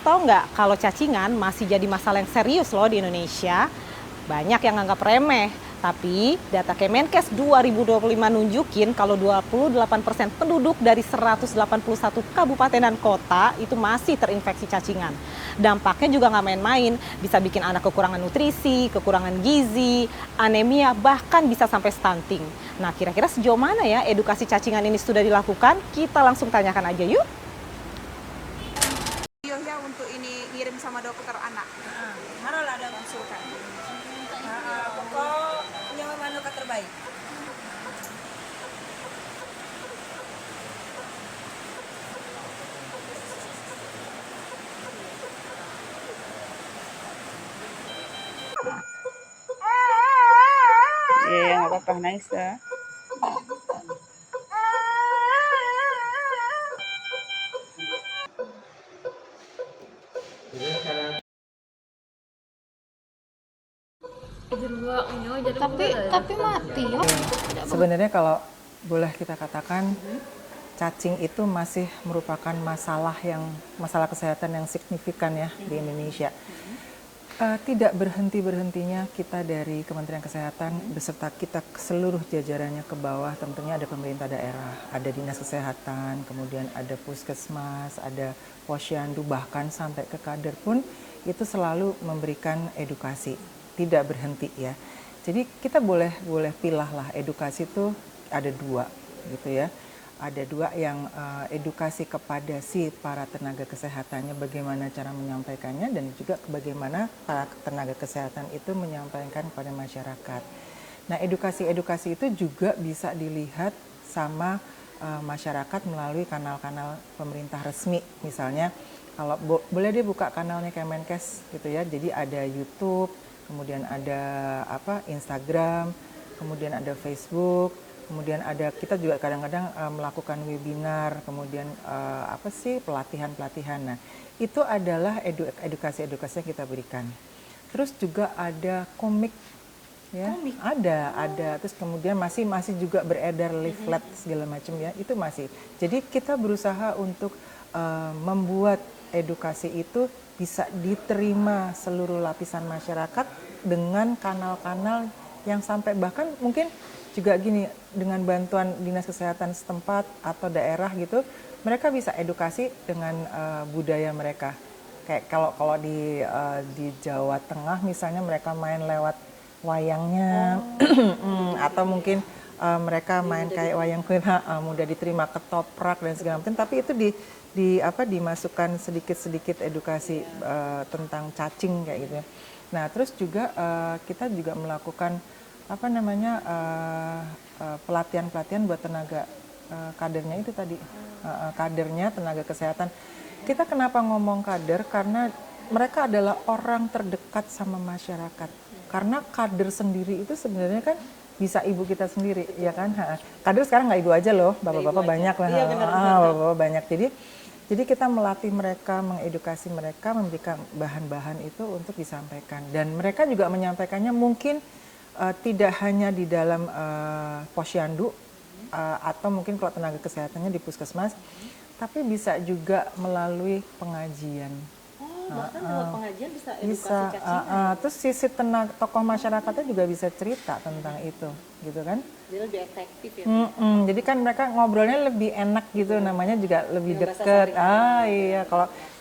tahu nggak kalau cacingan masih jadi masalah yang serius loh di Indonesia. Banyak yang anggap remeh, tapi data Kemenkes 2025 nunjukin kalau 28% penduduk dari 181 kabupaten dan kota itu masih terinfeksi cacingan. Dampaknya juga nggak main-main, bisa bikin anak kekurangan nutrisi, kekurangan gizi, anemia, bahkan bisa sampai stunting. Nah, kira-kira sejauh mana ya edukasi cacingan ini sudah dilakukan? Kita langsung tanyakan aja yuk. Videonya untuk ini ngirim sama dokter anak. Marolah ada konsultan. Pokok nyawa manuka terbaik. Iya, nggak apa-apa, nangis ya. Tapi mati ya. Sebenarnya kalau boleh kita katakan cacing itu masih merupakan masalah kesehatan yang signifikan ya di Indonesia. Tidak berhentinya kita dari Kementerian Kesehatan beserta kita seluruh jajarannya ke bawah, tentunya ada pemerintah daerah, ada dinas kesehatan, kemudian ada puskesmas, ada posyandu, bahkan sampai ke kader pun itu selalu memberikan edukasi, tidak berhenti ya. Jadi kita boleh pilah lah, edukasi itu ada dua gitu ya. Ada dua yang edukasi kepada si para tenaga kesehatannya bagaimana cara menyampaikannya dan juga bagaimana para tenaga kesehatan itu menyampaikan kepada masyarakat. Nah, edukasi-edukasi itu juga bisa dilihat sama masyarakat melalui kanal-kanal pemerintah resmi. Misalnya kalau boleh dia buka kanalnya Kemenkes gitu ya. Jadi ada YouTube, kemudian ada Instagram, kemudian ada Facebook. Kemudian ada kita juga kadang-kadang melakukan webinar, kemudian pelatihan-pelatihan. Nah, itu adalah edukasi-edukasi yang kita berikan. Terus juga ada komik, ya, ada. Terus kemudian masih juga beredar leaflet segala macam ya, itu masih. Jadi kita berusaha untuk membuat edukasi itu bisa diterima seluruh lapisan masyarakat dengan kanal-kanal yang sampai bahkan mungkin juga gini, dengan bantuan dinas kesehatan setempat atau daerah gitu, mereka bisa edukasi dengan budaya mereka. Kayak kalau di Jawa Tengah misalnya mereka main lewat wayangnya, atau mungkin mereka main kayak wayang kulit, mudah diterima, ketoprak dan segala macam. Tapi itu dimasukkan sedikit-sedikit edukasi tentang cacing kayak gitu ya. Nah, terus juga kita juga melakukan pelatihan-pelatihan buat tenaga kadernya itu tadi, kadernya tenaga kesehatan. Kita kenapa ngomong kader? Karena mereka adalah orang terdekat sama masyarakat. Karena kader sendiri itu sebenarnya kan bisa ibu kita sendiri, ya kan? Kader sekarang nggak ibu aja loh, bapak-bapak banyak lah, bapak-bapak banyak. Jadi kita melatih mereka, mengedukasi mereka, memberikan bahan-bahan itu untuk disampaikan. Dan mereka juga menyampaikannya mungkin tidak hanya di dalam posyandu atau mungkin kalau tenaga kesehatannya di puskesmas, tapi bisa juga melalui pengajian. Bahkan lewat pengajian bisa edukasi Bisa, cacingan. terus sisi tokoh masyarakatnya juga bisa cerita tentang itu, gitu kan? Jadi lebih efektif ya. Jadi kan mereka ngobrolnya lebih enak gitu, namanya juga lebih Bahasa deket. sehari-hari. Iya,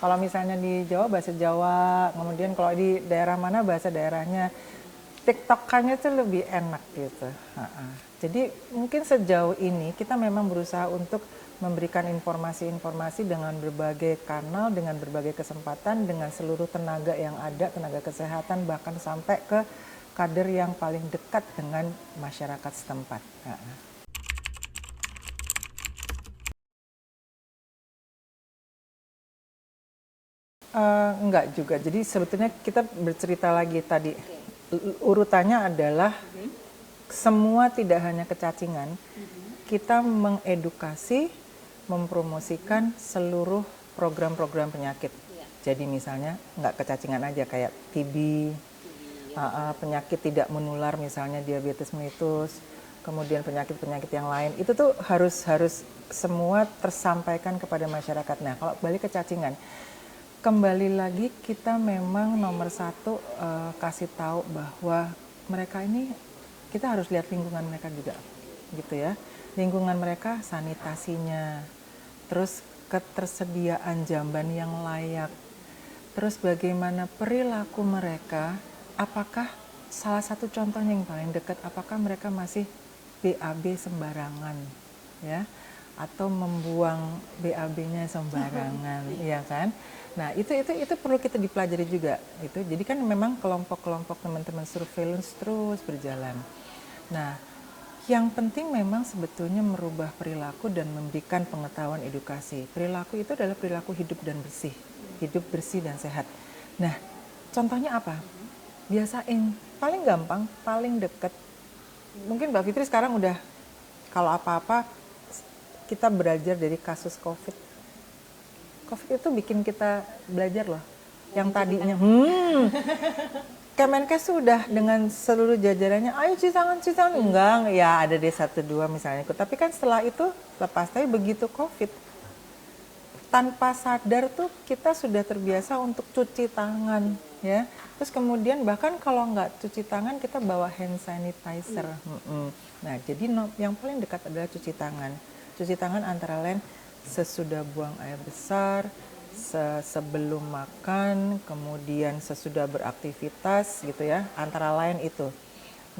kalau misalnya di Jawa bahasa Jawa, kemudian kalau di daerah mana bahasa daerahnya. TikTok-kannya tuh lebih enak gitu. Jadi mungkin sejauh ini kita memang berusaha untuk memberikan informasi-informasi dengan berbagai kanal, dengan berbagai kesempatan, dengan seluruh tenaga yang ada, tenaga kesehatan, bahkan sampai ke kader yang paling dekat dengan masyarakat setempat. Enggak juga, jadi sebetulnya kita bercerita lagi tadi. Urutannya adalah semua tidak hanya kecacingan, kita mengedukasi, mempromosikan seluruh program-program penyakit. Jadi misalnya nggak kecacingan aja, kayak TB, penyakit tidak menular misalnya diabetes mellitus, kemudian penyakit-penyakit yang lain, itu tuh harus semua tersampaikan kepada masyarakat. Nah, kalau balik ke cacingan, kembali lagi kita memang nomor satu kasih tahu bahwa mereka ini kita harus lihat lingkungan mereka juga gitu ya. Lingkungan mereka, sanitasinya, terus ketersediaan jamban yang layak, terus bagaimana perilaku mereka, apakah salah satu contohnya yang paling dekat, apakah mereka masih BAB sembarangan ya, atau membuang BAB-nya sembarangan, ya kan? Nah itu perlu kita dipelajari juga itu. Jadi kan memang kelompok-kelompok teman-teman surveillance terus berjalan. Nah yang penting memang sebetulnya merubah perilaku dan memberikan pengetahuan edukasi. Perilaku itu adalah perilaku hidup dan bersih, hidup bersih dan sehat. Nah contohnya apa? Biasain, paling gampang, paling deket. Mungkin Mbak Fitri sekarang udah kalau apa-apa kita belajar dari kasus COVID. COVID itu bikin kita belajar loh. Yang tadinya, Kemenkes sudah dengan seluruh jajarannya, ayo cuci tangan, enggak, ya ada D12 misalnya ikut. Tapi kan setelah itu lepas, tapi begitu COVID, tanpa sadar tuh kita sudah terbiasa untuk cuci tangan, ya. Terus kemudian bahkan kalau nggak cuci tangan kita bawa hand sanitizer. Nah jadi yang paling dekat adalah cuci tangan. Cuci tangan antara lain sesudah buang air besar, sebelum makan, kemudian sesudah beraktivitas gitu ya, antara lain itu.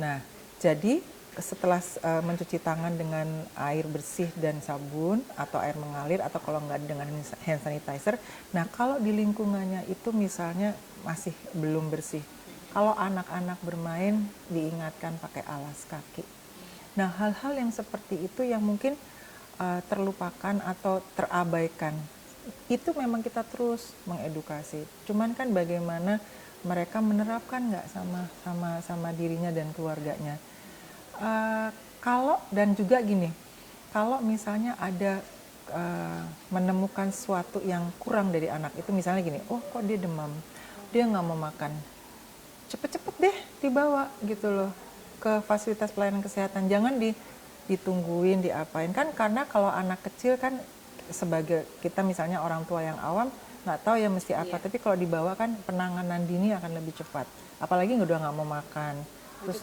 Nah, jadi setelah mencuci tangan dengan air bersih dan sabun atau air mengalir atau kalau nggak dengan hand sanitizer, nah kalau di lingkungannya itu misalnya masih belum bersih, kalau anak-anak bermain diingatkan pakai alas kaki. Nah, hal-hal yang seperti itu yang mungkin terlupakan atau terabaikan, itu memang kita terus mengedukasi. Cuman kan bagaimana mereka menerapkan nggak sama dirinya dan keluarganya. Kalau dan juga gini, kalau misalnya ada menemukan sesuatu yang kurang dari anak itu, misalnya gini, oh kok dia demam, dia nggak mau makan, cepet-cepet deh dibawa gitu loh ke fasilitas pelayanan kesehatan, jangan ditungguin diapain kan, karena kalau anak kecil kan sebagai kita misalnya orang tua yang awam nggak tahu ya mesti apa, tapi kalau dibawa kan penanganan dini akan lebih cepat, apalagi udah nggak mau makan. Terus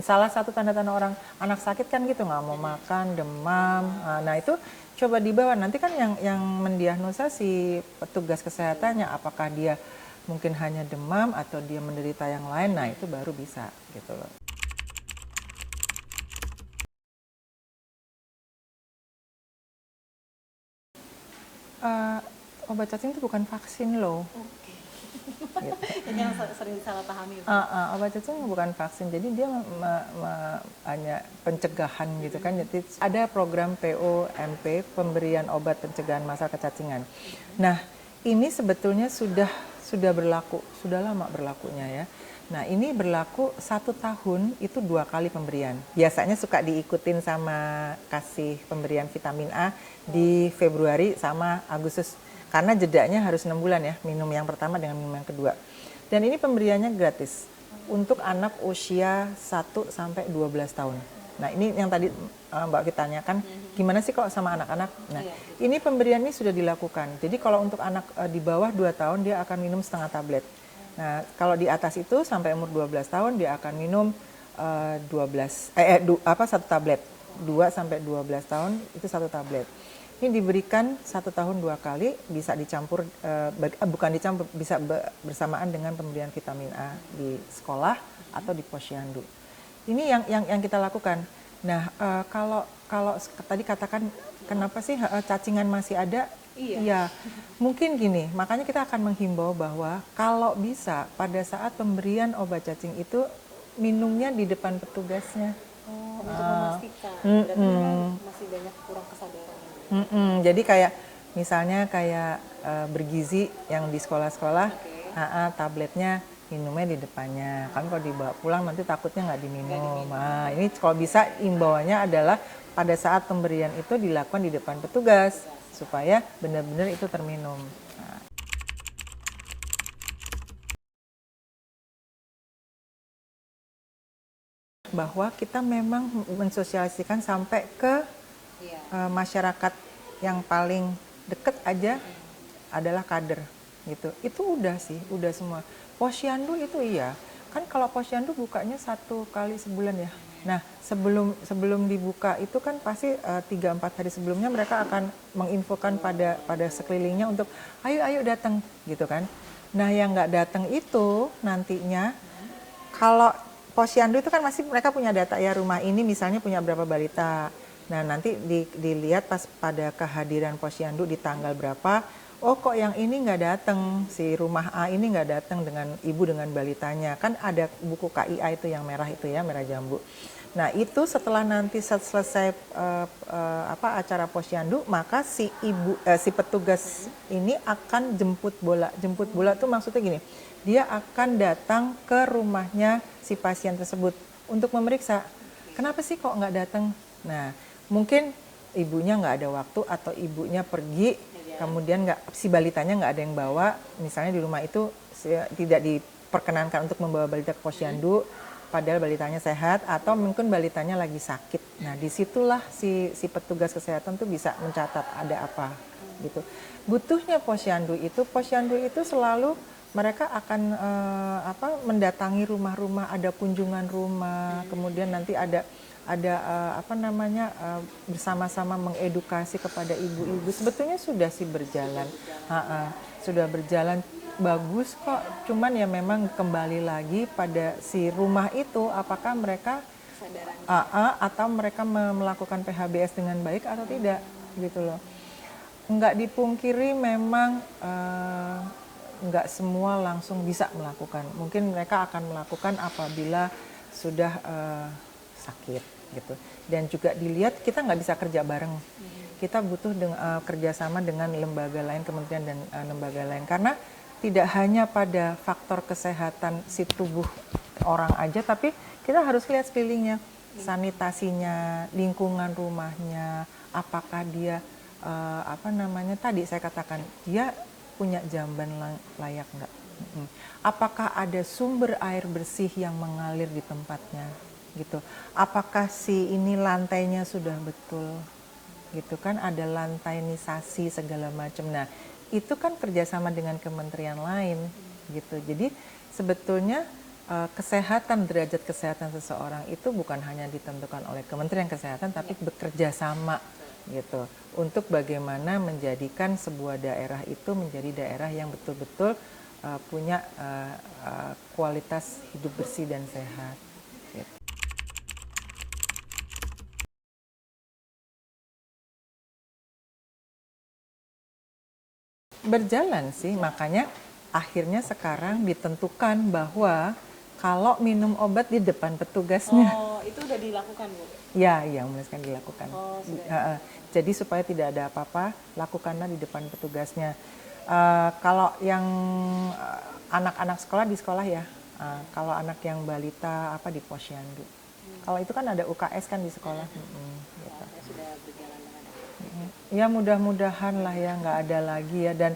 salah satu tanda-tanda orang anak sakit kan gitu, nggak mau makan, demam, nah itu coba dibawa, nanti kan yang mendiagnosa si petugas kesehatannya, apakah dia mungkin hanya demam atau dia menderita yang lain, nah itu baru bisa gitu loh. Obat cacing itu bukan vaksin loh. Gitu. Ini yang sering salah pahami. Obat cacing bukan vaksin, jadi dia hanya pencegahan gitu kan. Jadi ada program POMP, pemberian obat pencegahan masalah kecacingan. Nah ini sebetulnya sudah berlaku, sudah lama berlakunya ya. Nah ini berlaku 1 tahun itu 2 kali pemberian. Biasanya suka diikutin sama kasih pemberian vitamin A di Februari sama Agustus. Karena jedanya harus 6 bulan ya, minum yang pertama dengan minum yang kedua. Dan ini pemberiannya gratis untuk anak usia 1 sampai 12 tahun. Nah ini yang tadi Mbak kita tanyakan, gimana sih kalau sama anak-anak? Nah ini pemberian ini sudah dilakukan. Jadi kalau untuk anak di bawah 2 tahun dia akan minum setengah tablet. Nah, kalau di atas itu sampai umur 12 tahun dia akan minum 1 tablet. 2 sampai 12 tahun itu 1 tablet. Ini diberikan 1 tahun 2 kali, bisa dicampur, bukan dicampur, bisa bersamaan dengan pemberian vitamin A di sekolah atau di posyandu. Ini yang kita lakukan. Nah, kalau tadi katakan kenapa sih cacingan masih ada? Iya, mungkin gini, makanya kita akan menghimbau bahwa kalau bisa pada saat pemberian obat cacing itu minumnya di depan petugasnya. Untuk memastikan, berarti masih banyak kurang kesadaran. Jadi kayak misalnya bergizi yang di sekolah-sekolah, tabletnya minumnya di depannya. Kan kalau dibawa pulang nanti takutnya nggak diminum. Nah, ini kalau bisa imbauannya adalah pada saat pemberian itu dilakukan di depan petugas, supaya benar-benar itu terminum. Nah. Bahwa kita memang mensosialisasikan sampai ke masyarakat yang paling dekat aja, adalah kader gitu. Itu udah sih, udah semua. Posyandu itu iya. Kan kalau posyandu bukanya 1 kali sebulan ya. Nah, sebelum dibuka itu kan pasti 3-4 hari sebelumnya mereka akan menginfokan pada sekelilingnya untuk ayo datang gitu kan. Nah, yang nggak datang itu nantinya kalau posyandu itu kan masih mereka punya data ya, rumah ini misalnya punya berapa balita. Nah, nanti dilihat pas pada kehadiran posyandu di tanggal berapa, oh kok yang ini nggak datang, si rumah A ini nggak datang dengan ibu dengan balitanya. Kan ada buku KIA itu yang merah itu ya, merah jambu. Nah, itu setelah nanti selesai acara posyandu, maka si petugas ini akan jemput bola. Jemput bola itu maksudnya gini, dia akan datang ke rumahnya si pasien tersebut untuk memeriksa, kenapa sih kok nggak datang? Nah, mungkin ibunya nggak ada waktu atau ibunya pergi, kemudian si balitanya nggak ada yang bawa, misalnya di rumah itu tidak diperkenankan untuk membawa balita ke posyandu, padahal balitanya sehat atau mungkin balitanya lagi sakit. Nah, disitulah si potugas kesehatan tuh bisa mencatat ada apa gitu. Butuhnya posyandu itu selalu mereka akan mendatangi rumah-rumah, ada kunjungan rumah, kemudian nanti ada bersama-sama mengedukasi kepada ibu-ibu. Sebetulnya sudah sih berjalan, sudah berjalan bagus kok. Cuman ya memang kembali lagi pada si rumah itu, apakah mereka atau mereka melakukan PHBS dengan baik atau tidak gitu loh. Nggak dipungkiri memang nggak semua langsung bisa melakukan. Mungkin mereka akan melakukan apabila sudah sakit gitu. Dan juga dilihat kita nggak bisa kerja bareng. Kita butuh kerjasama dengan lembaga lain, kementerian dan lembaga lain. Karena tidak hanya pada faktor kesehatan si tubuh orang aja, tapi kita harus lihat sekelilingnya, sanitasinya, lingkungan rumahnya, apakah dia tadi saya katakan dia punya jamban layak nggak? Apakah ada sumber air bersih yang mengalir di tempatnya? Gitu. Apakah si ini lantainya sudah betul? Gitu kan, ada lantainisasi segala macam. Nah, itu kan kerjasama dengan kementerian lain gitu. Jadi sebetulnya derajat kesehatan seseorang itu bukan hanya ditentukan oleh Kementerian Kesehatan, tapi bekerja sama gitu untuk bagaimana menjadikan sebuah daerah itu menjadi daerah yang betul-betul punya kualitas hidup bersih dan sehat. Gitu. Berjalan sih, makanya akhirnya sekarang ditentukan bahwa kalau minum obat di depan petugasnya. Oh, itu udah dilakukan, Bu? Ya, mulai sekarang dilakukan. Oh, jadi supaya tidak ada apa-apa, lakukanlah di depan petugasnya. Kalau yang anak-anak sekolah di sekolah ya, kalau anak yang balita di posyandu. Kalau itu kan ada UKS kan di sekolah. Gitu. Sudah berjalan dengan ya mudah-mudahan lah ya nggak ada lagi ya, dan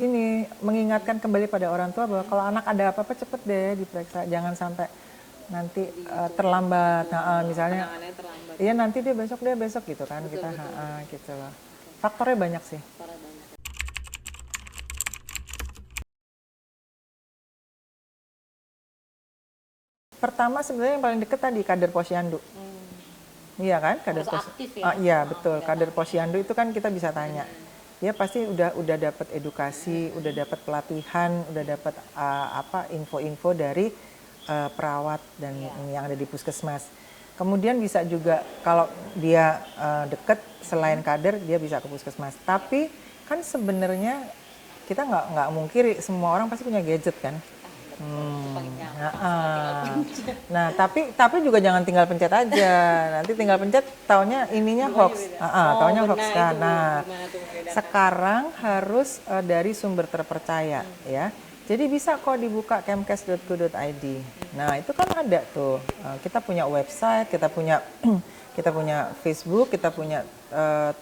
ini mengingatkan kembali pada orang tua bahwa kalau anak ada apa-apa cepet deh diperiksa, jangan sampai nanti terlambat. Misalnya iya nanti dia besok gitu kan, betul, kita gitu loh. Faktornya banyak sih. Pertama sebenarnya yang paling deket tadi kader posyandu. Iya kan, kader posyandu. Iya betul, kader posyandu itu kan kita bisa tanya. Dia pasti udah dapat edukasi, udah dapat pelatihan, udah dapat info-info dari perawat dan yang ada di puskesmas. Kemudian bisa juga kalau dia deket selain kader dia bisa ke puskesmas. Tapi kan sebenarnya kita nggak mungkiri semua orang pasti punya gadget kan. Nah, tapi juga jangan tinggal pencet aja. Nanti tinggal pencet taunya ininya hoax. Taunya hoax kan. Nah, sekarang harus dari sumber terpercaya ya. Jadi bisa kok dibuka kemkes.go.id. Nah, itu kan ada tuh. Kita punya website, kita punya Facebook, kita punya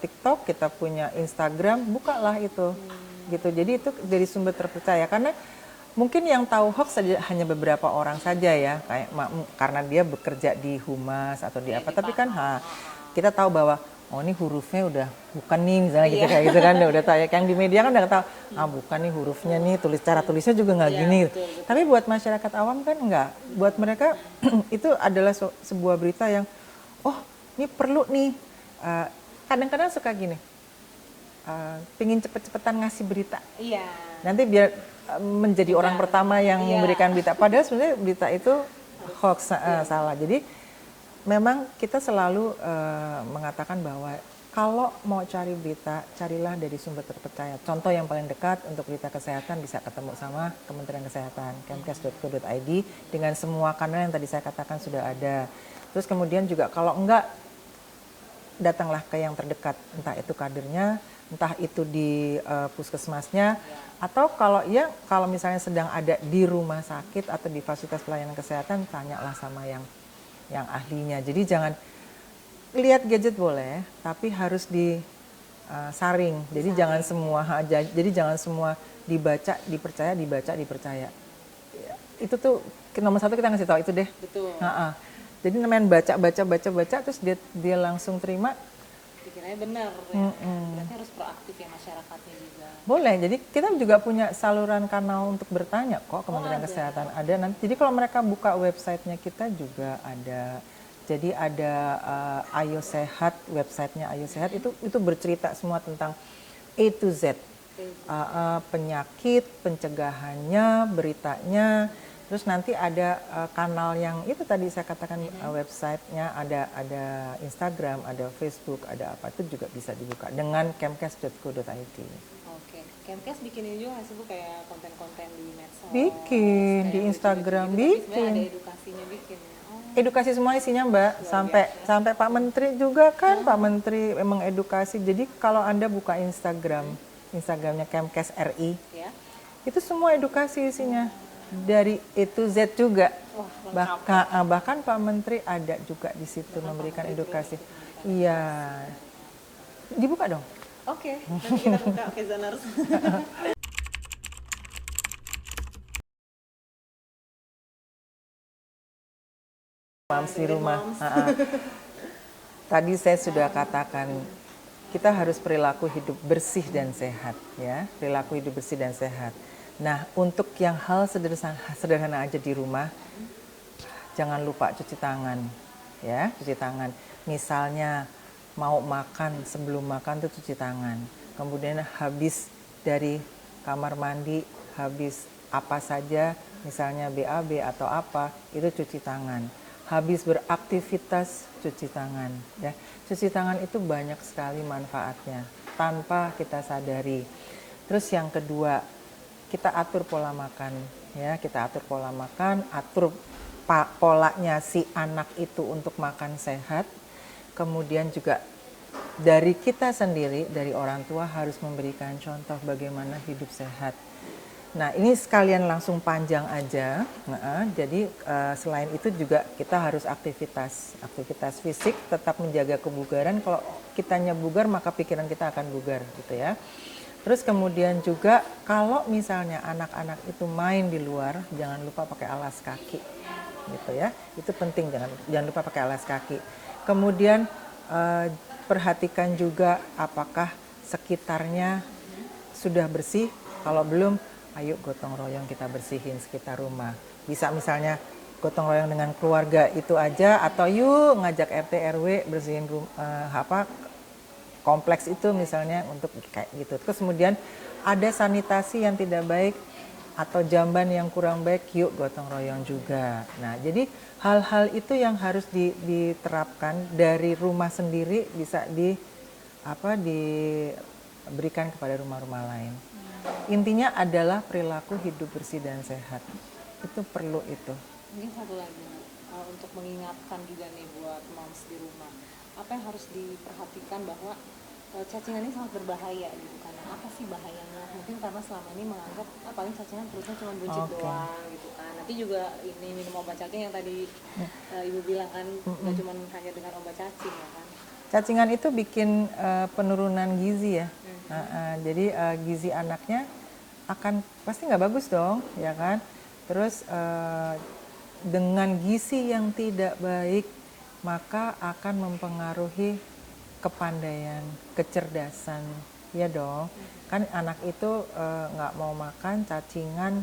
TikTok, kita punya Instagram, bukalah itu. Gitu. Jadi itu dari sumber terpercaya karena mungkin yang tahu hoax hanya beberapa orang saja ya, kayak karena dia bekerja di humas atau di apa. Tapi kan kita tahu bahwa oh ini hurufnya udah bukan nih misalnya gitu kayak gitu kan udah tahu. Yang di media kan udah tahu, bukan nih hurufnya nih, cara tulisnya juga nggak gini. betul. Tapi buat masyarakat awam kan enggak. Buat mereka itu adalah sebuah berita yang, oh ini perlu nih. Kadang-kadang suka gini, pingin cepet-cepetan ngasih berita. Iya. Nanti biar menjadi orang pertama yang memberikan berita. Padahal sebenarnya berita itu hoax, salah. Jadi memang kita selalu mengatakan bahwa kalau mau cari berita, carilah dari sumber terpercaya. Contoh yang paling dekat untuk berita kesehatan bisa ketemu sama Kementerian Kesehatan, kemkes.go.id, dengan semua kanal yang tadi saya katakan sudah ada. Terus kemudian juga kalau enggak, datanglah ke yang terdekat, entah itu kadernya, entah itu di puskesmasnya, atau kalau misalnya sedang ada di rumah sakit atau di fasilitas pelayanan kesehatan, tanyalah sama yang ahlinya. Jadi jangan lihat gadget boleh, tapi harus disaring. Jadi jangan semua dibaca, dipercaya. Itu tuh nomor satu kita ngasih tahu itu deh. Betul. Jadi namanya baca, terus dia langsung terima. Dikiranya benar. Ya. Berarti harus proaktif ya masyarakatnya juga. Boleh, jadi kita juga punya saluran kanal untuk bertanya kok Kementerian Kesehatan ada nanti. Jadi kalau mereka buka websitenya kita juga ada. Jadi ada Ayo Sehat, websitenya Ayo Sehat itu bercerita semua tentang A to Z. Penyakit, pencegahannya, beritanya. Terus nanti ada kanal yang itu tadi saya katakan, websitenya ada Instagram, ada Facebook, ada apa, itu juga bisa dibuka dengan kemkes.go.id. Oke, Kemkes bikin ini juga nggak sih Bu, kayak konten-konten di medsos? Bikin, di Instagram gitu, bikin. tapi ada edukasinya bikin ya? Edukasi semua isinya Mbak, sampai Pak Menteri juga kan, Pak Menteri memang edukasi. Jadi kalau Anda buka Instagramnya Kemkes RI, Ya. itu semua edukasi isinya. Dari A to Z juga. Bahkan Pak Menteri ada juga di situ memberikan edukasi. Iya. Dibuka dong. Oke, nanti kita buka Kezanars. Moms di rumah. Tadi saya sudah katakan kita harus perilaku hidup bersih dan sehat, ya. Perilaku hidup bersih dan sehat. Nah, untuk yang hal sederhana aja di rumah, jangan lupa cuci tangan, ya, cuci tangan. Misalnya mau makan, sebelum makan tuh cuci tangan. Kemudian habis dari kamar mandi, habis apa saja, misalnya BAB atau apa, itu cuci tangan. Habis beraktivitas, cuci tangan, ya. Cuci tangan itu banyak sekali manfaatnya tanpa kita sadari. Terus yang kedua, kita atur pola makan, ya, kita atur pola makan, atur polanya si anak itu untuk makan sehat. Kemudian juga dari kita sendiri, dari orang tua harus memberikan contoh bagaimana hidup sehat. Nah, ini sekalian langsung panjang aja. Jadi selain itu juga kita harus aktivitas fisik, tetap menjaga kebugaran. Kalau kitanya bugar, maka pikiran kita akan bugar, gitu ya. Terus kemudian juga kalau misalnya anak-anak itu main di luar, jangan lupa pakai alas kaki, gitu ya. Itu penting, jangan lupa pakai alas kaki. Kemudian perhatikan juga apakah sekitarnya sudah bersih. Kalau belum, ayo gotong royong kita bersihin sekitar rumah. Bisa misalnya gotong royong dengan keluarga itu aja, atau yuk ngajak RT RW bersihin kompleks itu misalnya, untuk kayak gitu. Terus kemudian ada sanitasi yang tidak baik atau jamban yang kurang baik, yuk gotong royong juga. Nah, jadi hal-hal itu yang harus diterapkan dari rumah sendiri, bisa diberikan kepada rumah-rumah lain. Intinya adalah perilaku hidup bersih dan sehat. Itu perlu itu. Mungkin satu lagi untuk mengingatkan juga nih buat moms di rumah. Apa yang harus diperhatikan bahwa cacingan ini sangat berbahaya gitu kan. Apa sih bahayanya? Mungkin karena selama ini menganggap paling cacingan perutnya cuma buncit doang gitu kan. Nanti juga ini minum obat cacing yang tadi Ibu bilang kan, nggak cuma hanya dengan obat cacing ya kan. Cacingan itu bikin penurunan gizi ya. Jadi gizi anaknya akan pasti nggak bagus dong, ya kan. Terus dengan gizi yang tidak baik, maka akan mempengaruhi kepandaian, kecerdasan, ya dong. Kan anak itu nggak mau makan, cacingan,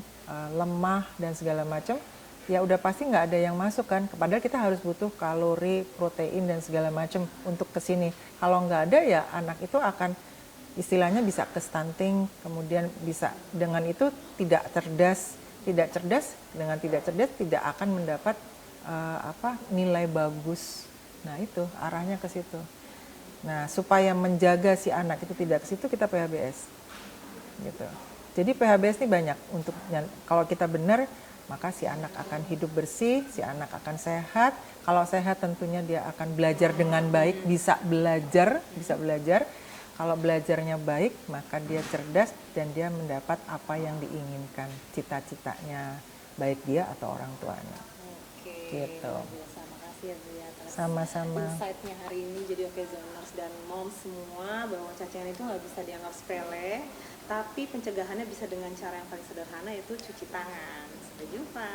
lemah dan segala macam, ya udah pasti nggak ada yang masuk kan. Padahal kita harus butuh kalori, protein dan segala macam untuk ke sini. Kalau nggak ada ya anak itu akan istilahnya bisa ke stunting, kemudian bisa dengan itu tidak cerdas dengan tidak cerdas tidak akan mendapat nilai bagus. Nah itu arahnya ke situ. Nah supaya menjaga si anak itu tidak ke situ kita PHBS gitu. Jadi PHBS ini banyak untuk kalau kita benar maka si anak akan hidup bersih, si anak akan sehat. Kalau sehat tentunya dia akan belajar dengan baik, bisa belajar. Kalau belajarnya baik, maka dia cerdas dan dia mendapat apa yang diinginkan, cita-citanya, baik dia atau orang tuanya. Oke, Gitu. luar biasa. Makasih ya Bu ya atas Sama-sama. insight-nya hari ini. Jadi oke Zoners dan mom semua, bahwa cacingan itu nggak bisa dianggap sepele, tapi pencegahannya bisa dengan cara yang paling sederhana, yaitu cuci tangan. Sampai jumpa.